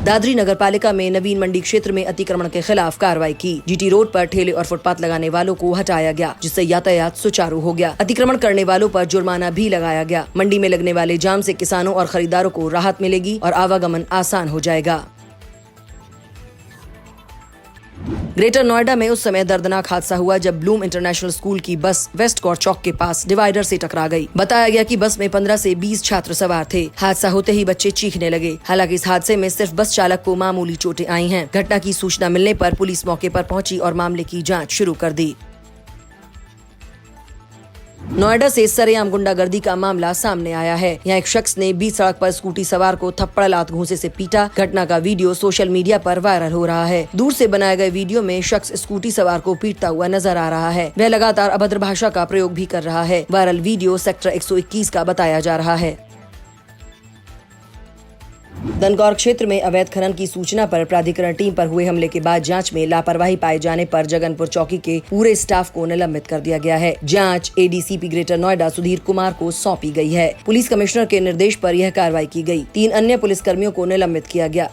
दादरी नगर पालिका में नवीन मंडी क्षेत्र में अतिक्रमण के खिलाफ कार्रवाई की। जीटी रोड पर ठेले और फुटपाथ लगाने वालों को हटाया गया, जिससे यातायात सुचारू हो गया। अतिक्रमण करने वालों पर जुर्माना भी लगाया गया। मंडी में लगने वाले जाम से किसानों और खरीदारों को राहत मिलेगी और आवागमन आसान हो जाएगा। ग्रेटर नोएडा में उस समय दर्दनाक हादसा हुआ जब ब्लूम इंटरनेशनल स्कूल की बस वेस्ट कोर्ट चौक के पास डिवाइडर से टकरा गई। बताया गया कि बस में 15 से 20 छात्र सवार थे। हादसा होते ही बच्चे चीखने लगे। हालांकि इस हादसे में सिर्फ बस चालक को मामूली चोटें आई हैं। घटना की सूचना मिलने पर पुलिस मौके पर पहुंची और मामले की जांच शुरू कर दी। नोएडा से सरेआम गुंडागर्दी का मामला सामने आया है। यहाँ एक शख्स ने बीच सड़क पर स्कूटी सवार को थप्पड़ लात घूंसे से पीटा। घटना का वीडियो सोशल मीडिया पर वायरल हो रहा है। दूर से बनाए गए वीडियो में शख्स स्कूटी सवार को पीटता हुआ नजर आ रहा है। वह लगातार अभद्र भाषा का प्रयोग भी कर रहा है। वायरल वीडियो सेक्टर 121 का बताया जा रहा है। दनकौर क्षेत्र में अवैध खनन की सूचना पर प्राधिकरण टीम पर हुए हमले के बाद जांच में लापरवाही पाए जाने पर जगनपुर चौकी के पूरे स्टाफ को निलंबित कर दिया गया है। जांच एडीसीपी ग्रेटर नोएडा सुधीर कुमार को सौंपी गई है। पुलिस कमिश्नर के निर्देश पर यह कार्रवाई की गई। 3 अन्य पुलिसकर्मियों को निलंबित किया गया।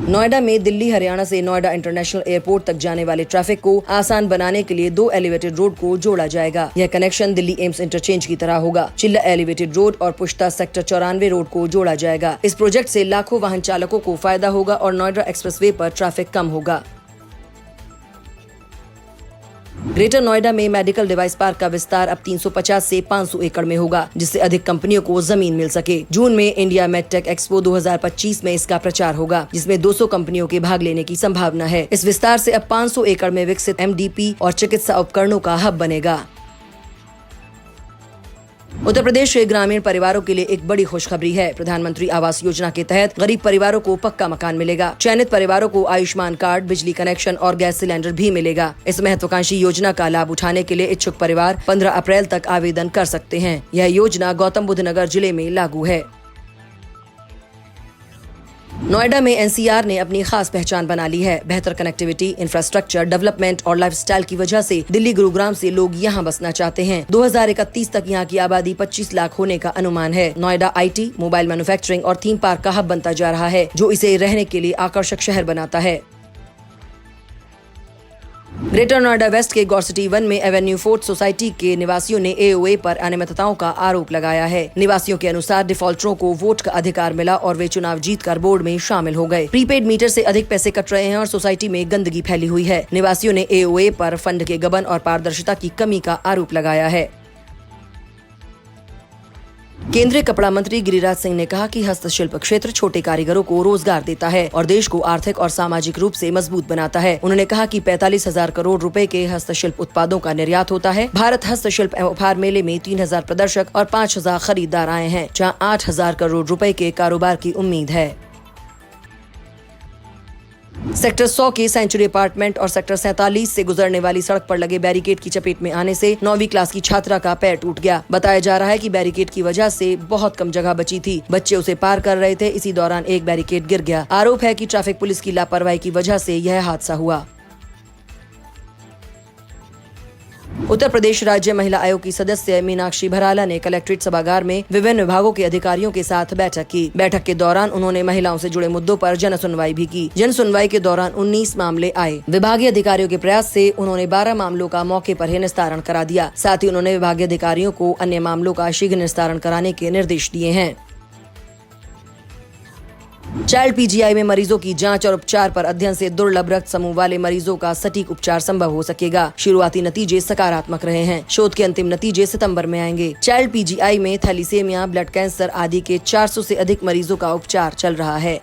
नोएडा में दिल्ली हरियाणा से नोएडा इंटरनेशनल एयरपोर्ट तक जाने वाले ट्रैफिक को आसान बनाने के लिए 2 एलिवेटेड रोड को जोड़ा जाएगा। यह कनेक्शन दिल्ली एम्स इंटरचेंज की तरह होगा। चिल्ला एलिवेटेड रोड और पुश्ता सेक्टर 94 रोड को जोड़ा जाएगा। इस प्रोजेक्ट से लाखों वाहन चालकों को फायदा होगा और नोएडा एक्सप्रेसवे पर ट्रैफिक कम होगा। ग्रेटर नोएडा में मेडिकल डिवाइस पार्क का विस्तार अब 350 से 500 एकड़ में होगा, जिससे अधिक कंपनियों को जमीन मिल सके। जून में इंडिया मेडटेक एक्सपो 2025 में इसका प्रचार होगा, जिसमें 200 कंपनियों के भाग लेने की संभावना है। इस विस्तार से अब 500 एकड़ में विकसित MDP और चिकित्सा उपकरणों का हब बनेगा। उत्तर प्रदेश के ग्रामीण परिवारों के लिए एक बड़ी खुशखबरी है। प्रधानमंत्री आवास योजना के तहत गरीब परिवारों को पक्का मकान मिलेगा। चयनित परिवारों को आयुष्मान कार्ड, बिजली कनेक्शन और गैस सिलेंडर भी मिलेगा। इस महत्वाकांक्षी योजना का लाभ उठाने के लिए इच्छुक परिवार 15 अप्रैल तक आवेदन कर सकते हैं। यह योजना गौतम बुद्ध नगर जिले में लागू है। नोएडा में NCR ने अपनी खास पहचान बना ली है। बेहतर कनेक्टिविटी, इंफ्रास्ट्रक्चर डेवलपमेंट और लाइफस्टाइल की वजह से दिल्ली गुरुग्राम से लोग यहां बसना चाहते हैं। 2031 तक यहां की आबादी 25 लाख होने का अनुमान है। नोएडा IT, मोबाइल मैन्युफैक्चरिंग और थीम पार्क का हब बनता जा रहा है, जो इसे रहने के लिए आकर्षक शहर बनाता है। ग्रेटर नोएडा वेस्ट के गौरसिटी 1 में एवेन्यू फोर्ट सोसाइटी के निवासियों ने AOA पर अनियमितताओं का आरोप लगाया है। निवासियों के अनुसार डिफॉल्टरों को वोट का अधिकार मिला और वे चुनाव जीतकर बोर्ड में शामिल हो गए। प्रीपेड मीटर से अधिक पैसे कट रहे हैं और सोसाइटी में गंदगी फैली हुई है। निवासियों ने AOA पर फंड के गबन और पारदर्शिता की कमी का आरोप लगाया है। केंद्रीय कपड़ा मंत्री गिरिराज सिंह ने कहा कि हस्तशिल्प क्षेत्र छोटे कारीगरों को रोजगार देता है और देश को आर्थिक और सामाजिक रूप से मजबूत बनाता है। उन्होंने कहा कि 45,000 करोड़ रुपए के हस्तशिल्प उत्पादों का निर्यात होता है। भारत हस्तशिल्प एवं उपहार मेले में 3,000 प्रदर्शक और 5,000 खरीदार आए हैं, जहां 8,000 करोड़ रुपए के कारोबार की उम्मीद है। सेक्टर 100 के सेंचुरी अपार्टमेंट और सेक्टर 47 से गुजरने वाली सड़क पर लगे बैरिकेड की चपेट में आने से 9वीं क्लास की छात्रा का पैर टूट गया। बताया जा रहा है कि बैरिकेड की वजह से बहुत कम जगह बची थी। बच्चे उसे पार कर रहे थे, इसी दौरान एक बैरिकेड गिर गया। आरोप है कि ट्रैफिक पुलिस की लापरवाही की वजह से यह हादसा हुआ। उत्तर प्रदेश राज्य महिला आयोग की सदस्य मीनाक्षी भराला ने कलेक्ट्रेट सभागार में विभिन्न विभागों के अधिकारियों के साथ बैठक की। बैठक के दौरान उन्होंने महिलाओं से जुड़े मुद्दों पर जन सुनवाई भी की। जन सुनवाई के दौरान 19 मामले आए। विभागीय अधिकारियों के प्रयास से उन्होंने 12 मामलों का मौके पर ही निस्तारण करा दिया। साथ ही उन्होंने विभागीय अधिकारियों को अन्य मामलों का शीघ्र निस्तारण कराने के निर्देश दिए हैं। चाइल्ड PGI में मरीजों की जांच और उपचार पर अध्ययन से दुर्लभ रक्त समूह वाले मरीजों का सटीक उपचार संभव हो सकेगा। शुरुआती नतीजे सकारात्मक रहे हैं। शोध के अंतिम नतीजे सितंबर में आएंगे। चाइल्ड PGI में थैलीसेमिया, ब्लड कैंसर आदि के 400 से अधिक मरीजों का उपचार चल रहा है।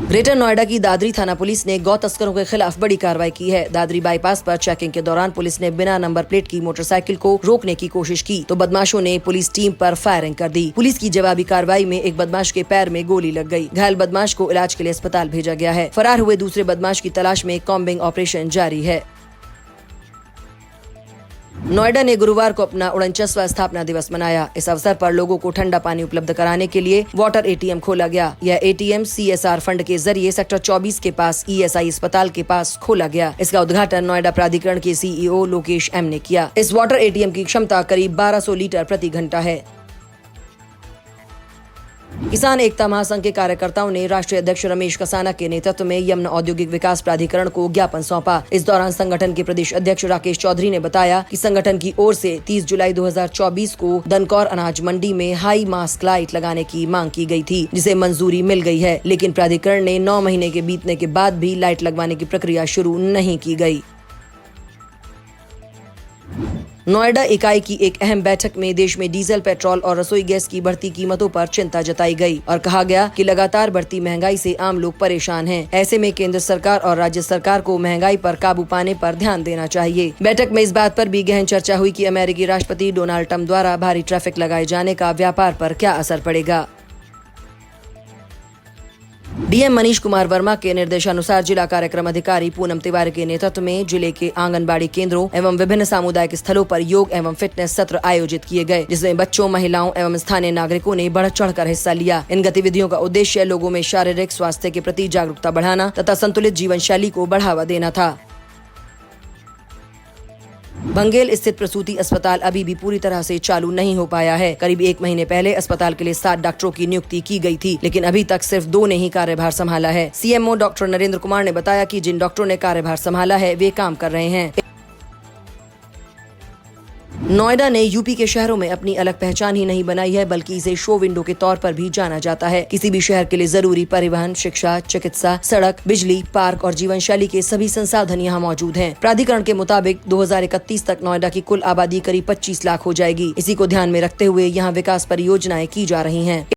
ग्रेटर नोएडा की दादरी थाना पुलिस ने गौ तस्करों के खिलाफ बड़ी कार्रवाई की है। दादरी बाईपास पर चेकिंग के दौरान पुलिस ने बिना नंबर प्लेट की मोटरसाइकिल को रोकने की कोशिश की तो बदमाशों ने पुलिस टीम पर फायरिंग कर दी। पुलिस की जवाबी कार्रवाई में एक बदमाश के पैर में गोली लग गई। घायल बदमाश को इलाज के लिए अस्पताल भेजा गया है। फरार हुए दूसरे बदमाश की तलाश में कॉम्बिंग ऑपरेशन जारी है। नोएडा ने गुरुवार को अपना 49वां स्थापना दिवस मनाया। इस अवसर पर लोगों को ठंडा पानी उपलब्ध कराने के लिए वाटर ATM खोला गया। यह ATM CSR फंड के जरिए सेक्टर 24 के पास ESI अस्पताल के पास खोला गया। इसका उद्घाटन नोएडा प्राधिकरण के CEO लोकेश M ने किया। इस वाटर ATM की क्षमता करीब 1200 लीटर प्रति घंटा है। किसान एकता महासंघ के कार्यकर्ताओं ने राष्ट्रीय अध्यक्ष रमेश कसाना के नेतृत्व में यमुना औद्योगिक विकास प्राधिकरण को ज्ञापन सौंपा। इस दौरान संगठन के प्रदेश अध्यक्ष राकेश चौधरी ने बताया कि संगठन की ओर से 30 जुलाई 2024 को दनकौर अनाज मंडी में हाई मास्क लाइट लगाने की मांग की गई थी, जिसे मंजूरी मिल गई है, लेकिन प्राधिकरण ने 9 महीने के बीतने के बाद भी लाइट लगवाने की प्रक्रिया शुरू नहीं की गई। नोएडा इकाई की एक अहम बैठक में देश में डीजल, पेट्रोल और रसोई गैस की बढ़ती कीमतों पर चिंता जताई गई और कहा गया कि लगातार बढ़ती महंगाई से आम लोग परेशान हैं। ऐसे में केंद्र सरकार और राज्य सरकार को महंगाई पर काबू पाने पर ध्यान देना चाहिए। बैठक में इस बात पर भी गहन चर्चा हुई कि अमेरिकी राष्ट्रपति डोनाल्ड ट्रंप द्वारा भारी ट्रैफिक लगाए जाने का व्यापार पर क्या असर पड़ेगा। डीएम मनीष कुमार वर्मा के निर्देशानुसार जिला कार्यक्रम अधिकारी पूनम तिवारी के नेतृत्व में जिले के आंगनबाड़ी केंद्रों एवं विभिन्न सामुदायिक स्थलों पर योग एवं फिटनेस सत्र आयोजित किए गए, जिसमें बच्चों, महिलाओं एवं स्थानीय नागरिकों ने बढ़ चढ़कर हिस्सा लिया। इन गतिविधियों का उद्देश्य लोगों में शारीरिक स्वास्थ्य के प्रति जागरूकता बढ़ाना तथा संतुलित जीवन शैली को बढ़ावा देना था। बंगेल स्थित प्रसूति अस्पताल अभी भी पूरी तरह से चालू नहीं हो पाया है। करीब 1 महीने पहले अस्पताल के लिए 7 डॉक्टरों की नियुक्ति की गई थी, लेकिन अभी तक सिर्फ 2 ने ही कार्यभार संभाला है। सीएमओ डॉक्टर नरेंद्र कुमार ने बताया कि जिन डॉक्टरों ने कार्यभार संभाला है वे काम कर रहे हैं। नोएडा ने यूपी के शहरों में अपनी अलग पहचान ही नहीं बनाई है, बल्कि इसे शो विंडो के तौर पर भी जाना जाता है। किसी भी शहर के लिए जरूरी परिवहन, शिक्षा, चिकित्सा, सड़क, बिजली, पार्क और जीवन शैली के सभी संसाधन यहाँ मौजूद हैं। प्राधिकरण के मुताबिक 2031 तक नोएडा की कुल आबादी करीब 25 लाख हो जाएगी। इसी को ध्यान में रखते हुए यहाँ विकास परियोजनाएं की जा रही हैं।